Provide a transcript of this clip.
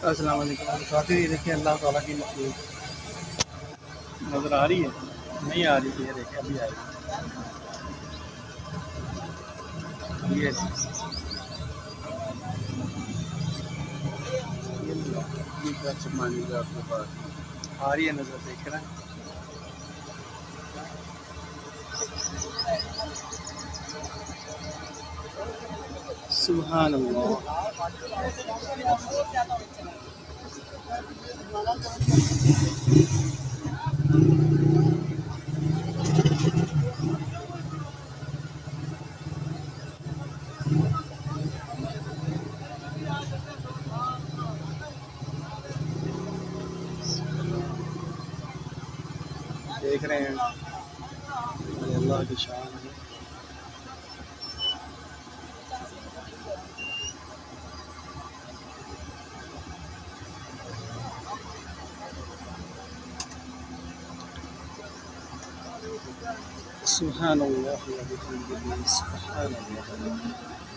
अस्सलाम वालेकुम। साथियों, ये देखिए अल्लाह ताला की मखलूक नज़र आ रही है? नहीं आ रही थी, ये देखिए अभी आई। ये ये क्या चमानी का आपके पास? आ रही है नज़र, देख रहे हैं? सुभान अल्लाह। देख रहे हैं, ये अल्लाह की शान है। सुभान अल्लाह व बिहम्दिही, सुभान अल्लाह।